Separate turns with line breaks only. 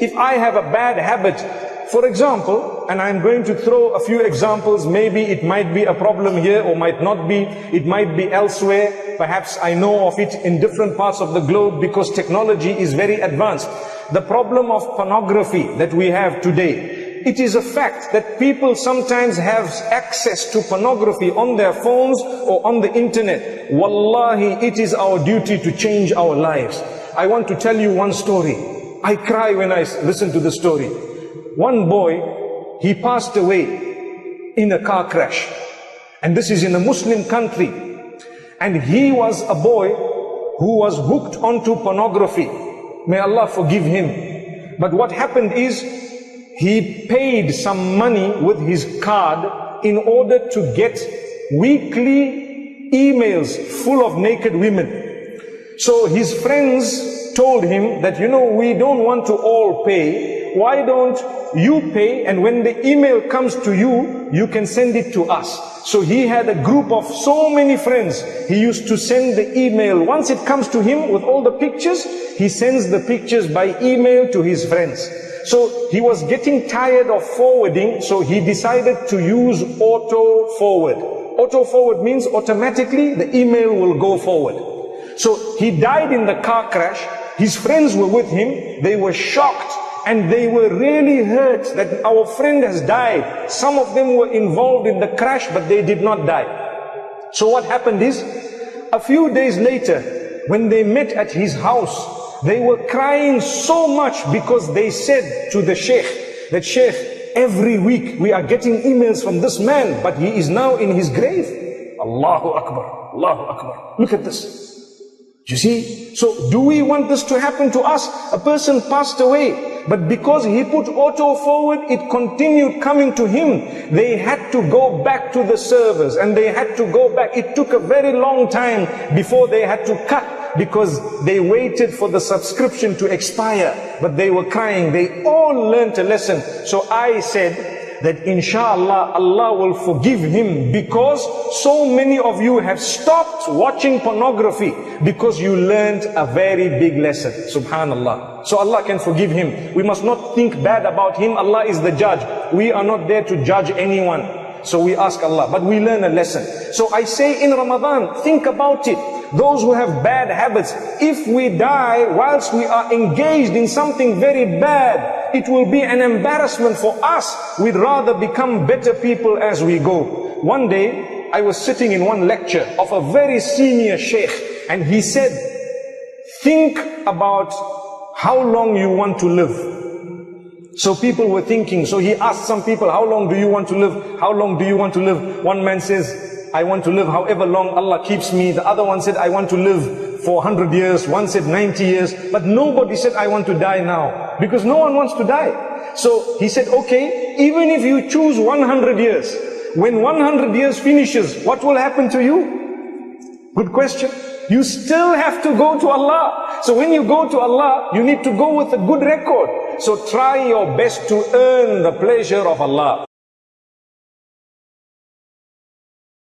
if I have a bad habit, for example, and I'm going to throw a few examples, maybe it might be a problem here or might not be, it might be elsewhere, perhaps I know of it in different parts of the globe because technology is very advanced. The problem of pornography that we have today, it is a fact that people sometimes have access to pornography on their phones or on the internet. Wallahi, it is our duty to change our lives. I want to tell you one story. I cry when I listen to the story. One boy, he passed away in a car crash. And this is in a Muslim country. And he was a boy who was hooked onto pornography. May Allah forgive him. But what happened is, he paid some money with his card in order to get weekly emails full of naked women. So his friends told him that, you know, we don't want to all pay. Why don't you pay, and when the email comes to you, you can send it to us. So he had a group of so many friends. He used to send the email. Once it comes to him with all the pictures, he sends the pictures by email to his friends. So he was getting tired of forwarding, so he decided to use auto forward. Auto forward means automatically the email will go forward. So he died in the car crash. His friends were with him. They were shocked and they were really hurt that our friend has died. Some of them were involved in the crash, but they did not die. So what happened is, a few days later, when they met at his house, they were crying so much because they said to the sheikh that, Sheikh, every week we are getting emails from this man, but he is now in his grave. Allahu Akbar, Allahu Akbar. Look at this. You see? So do we want this to happen to us? A person passed away, but because he put auto forward, it continued coming to him. They had to go back to the servers and they had to go back. It took a very long time before they had to cut, because they waited for the subscription to expire. But they were crying. They all learned a lesson. So I said that inshallah Allah will forgive him, because so many of you have stopped watching pornography because you learned a very big lesson. Subhanallah. So Allah can forgive him. We must not think bad about him. Allah is the judge. We are not there to judge anyone. So we ask Allah, but we learn a lesson. So I say in Ramadan, think about it. Those who have bad habits, if we die whilst we are engaged in something very bad, it will be an embarrassment for us. We'd rather become better people as we go. One day, I was sitting in one lecture of a very senior sheikh, and he said, think about how long you want to live. So people were thinking, so he asked some people, how long do you want to live? How long do you want to live? One man says, I want to live however long Allah keeps me. The other one said, I want to live for 100 years. One said 90 years. But nobody said, I want to die now. Because no one wants to die. So he said, okay, even if you choose 100 years, when 100 years finishes, what will happen to you? Good question. You still have to go to Allah. So when you go to Allah, you need to go with a good record. So try your best to earn the pleasure of Allah.